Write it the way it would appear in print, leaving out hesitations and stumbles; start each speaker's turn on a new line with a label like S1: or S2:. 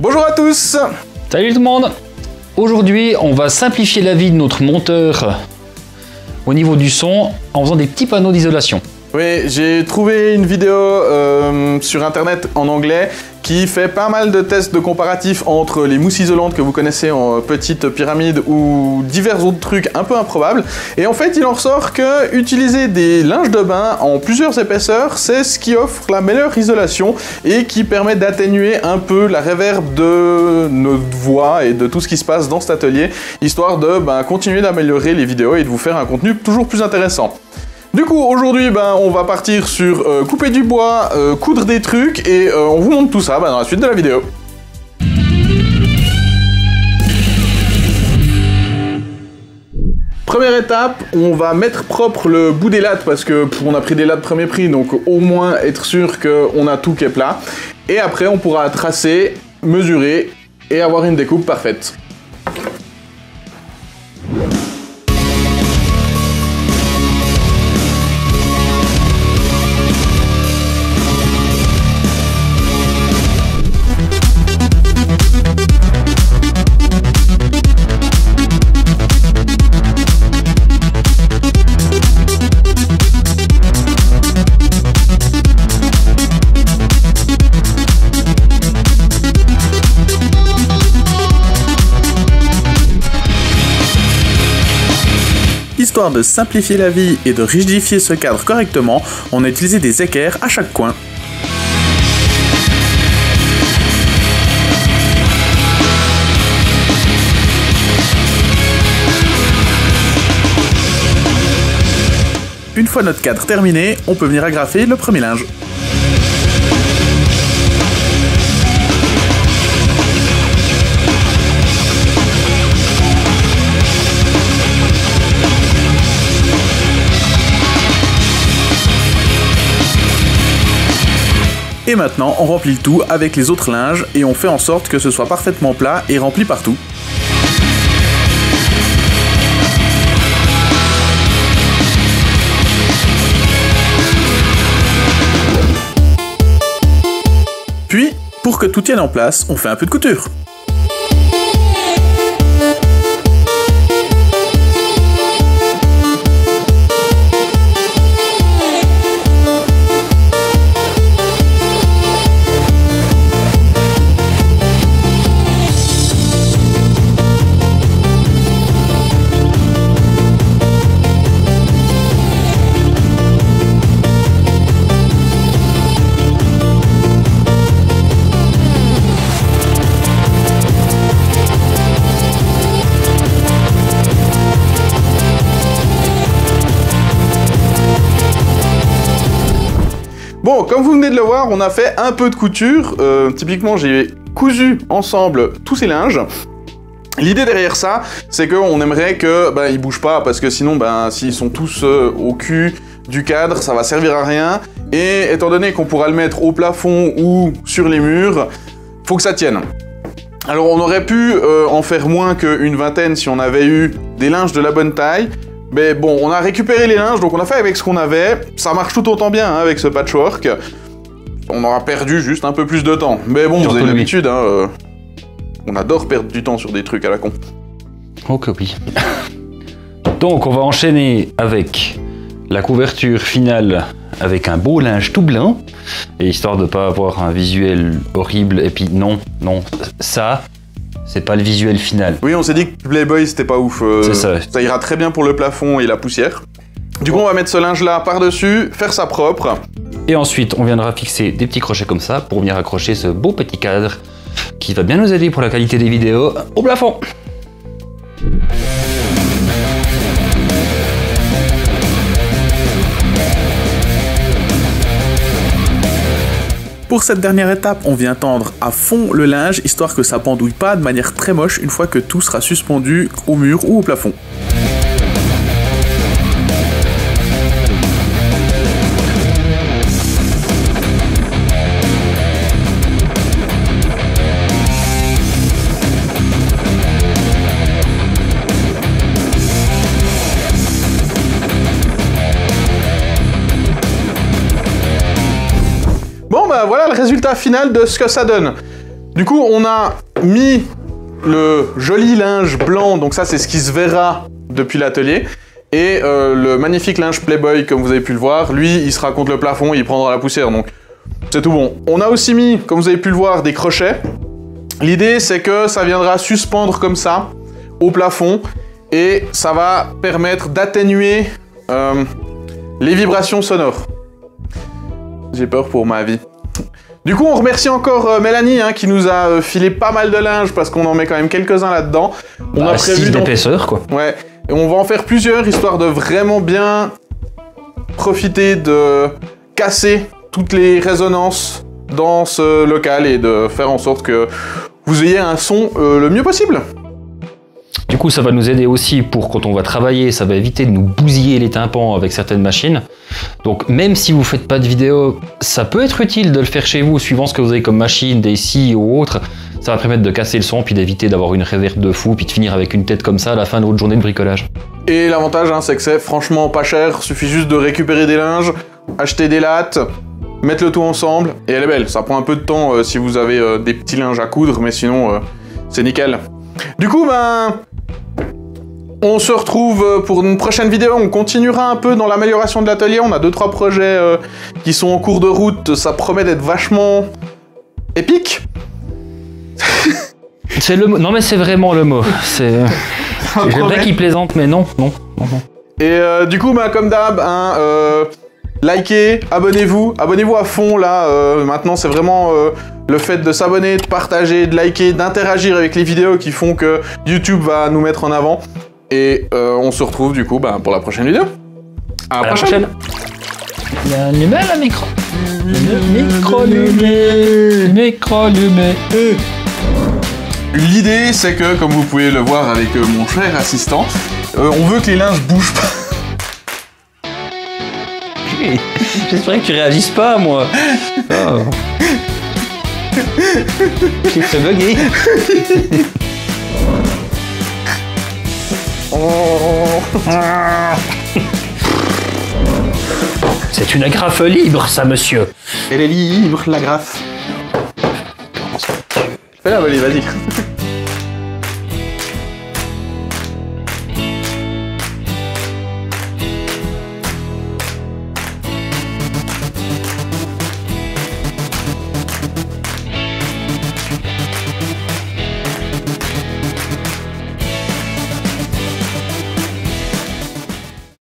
S1: Bonjour à tous.
S2: Salut tout le monde. Aujourd'hui, on va simplifier la vie de notre monteur au niveau du son en faisant des petits panneaux d'isolation.
S1: Oui, j'ai trouvé une vidéo sur internet en anglais qui fait pas mal de tests de comparatifs entre les mousses isolantes que vous connaissez en petite pyramide ou divers autres trucs un peu improbables. Et en fait, il en ressort que utiliser des linges de bain en plusieurs épaisseurs, c'est ce qui offre la meilleure isolation et qui permet d'atténuer un peu la réverb de notre voix et de tout ce qui se passe dans cet atelier, histoire de continuer d'améliorer les vidéos et de vous faire un contenu toujours plus intéressant. Du coup, aujourd'hui, on va partir sur couper du bois, coudre des trucs, et on vous montre tout ça dans la suite de la vidéo. Première étape, on va mettre propre le bout des lattes, parce que on a pris des lattes premier prix, donc au moins être sûr qu'on a tout qui est plat. Et après, on pourra tracer, mesurer, et avoir une découpe parfaite. Histoire de simplifier la vie et de rigidifier ce cadre correctement, on a utilisé des équerres à chaque coin. Une fois notre cadre terminé, on peut venir agrafer le premier linge. Et maintenant, on remplit le tout avec les autres linges et on fait en sorte que ce soit parfaitement plat et rempli partout. Puis, pour que tout tienne en place, on fait un peu de couture. Bon, comme vous venez de le voir, on a fait un peu de couture. Typiquement, j'ai cousu ensemble tous ces linges. L'idée derrière ça, c'est qu'on aimerait que ils bougent pas, parce que sinon, s'ils sont tous au cul du cadre, ça va servir à rien. Et étant donné qu'on pourra le mettre au plafond ou sur les murs, faut que ça tienne. Alors, on aurait pu en faire moins qu'une vingtaine si on avait eu des linges de la bonne taille. Mais bon, on a récupéré les linges, donc on a fait avec ce qu'on avait. Ça marche tout autant bien avec ce patchwork. On aura perdu juste un peu plus de temps. Mais bon, vous avez l'habitude, on adore perdre du temps sur des trucs à la con.
S2: Ok, oui. Donc, on va enchaîner avec la couverture finale avec un beau linge tout blanc. Et histoire de ne pas avoir un visuel horrible. Et puis non, ça... c'est pas le visuel final.
S1: Oui, on s'est dit que Playboy c'était pas ouf.
S2: C'est ça.
S1: Ça ira très bien pour le plafond et la poussière. Du coup, on va mettre ce linge-là par-dessus, faire ça propre.
S2: Et ensuite, on viendra fixer des petits crochets comme ça pour venir accrocher ce beau petit cadre qui va bien nous aider pour la qualité des vidéos au plafond.
S1: Pour cette dernière étape, on vient tendre à fond le linge, histoire que ça pendouille pas de manière très moche une fois que tout sera suspendu au mur ou au plafond. Bon bah voilà le résultat final de ce que ça donne. Du coup, on a mis le joli linge blanc, donc ça c'est ce qui se verra depuis l'atelier. Et le magnifique linge Playboy, comme vous avez pu le voir, lui, il sera contre le plafond, il prendra la poussière, donc c'est tout bon. On a aussi mis, comme vous avez pu le voir, des crochets. L'idée, c'est que ça viendra suspendre comme ça, au plafond, et ça va permettre d'atténuer les vibrations sonores. J'ai peur pour ma vie. Du coup, on remercie encore Mélanie qui nous a filé pas mal de linge parce qu'on en met quand même quelques-uns là-dedans. On a prévu
S2: 6 d'épaisseur, quoi.
S1: Ouais, et on va en faire plusieurs histoire de vraiment bien profiter de casser toutes les résonances dans ce local et de faire en sorte que vous ayez un son le mieux possible.
S2: Du coup, ça va nous aider aussi pour quand on va travailler, ça va éviter de nous bousiller les tympans avec certaines machines. Donc même si vous faites pas de vidéo, ça peut être utile de le faire chez vous, suivant ce que vous avez comme machine, des scies ou autre. Ça va permettre de casser le son, puis d'éviter d'avoir une réverb de fou, puis de finir avec une tête comme ça à la fin de votre journée de bricolage.
S1: Et l'avantage, c'est que c'est franchement pas cher, suffit juste de récupérer des linges, acheter des lattes, mettre le tout ensemble, et elle est belle. Ça prend un peu de temps si vous avez des petits linges à coudre, mais sinon, c'est nickel. Du coup, on se retrouve pour une prochaine vidéo, on continuera un peu dans l'amélioration de l'atelier, on a 2-3 projets qui sont en cours de route, ça promet d'être vachement épique.
S2: C'est le mot, non mais c'est vraiment le mot, j'aimerais qu'il plaisante mais non.
S1: Et du coup, comme d'hab, likez, abonnez-vous à fond là, maintenant c'est vraiment le fait de s'abonner, de partager, de liker, d'interagir avec les vidéos qui font que YouTube va nous mettre en avant. Et on se retrouve du coup pour la prochaine vidéo. À la prochaine.
S2: Il y a allumé le micro. Le micro allumé.
S1: L'idée c'est que, comme vous pouvez le voir avec mon cher assistant, on veut que les linges bougent pas.
S2: J'espérais que tu réagisses pas, moi. Oh. J'ai fait bugger. C'est une agrafe libre, ça, monsieur.
S1: Elle est libre, l'agrafe. Fais-la, vas-y.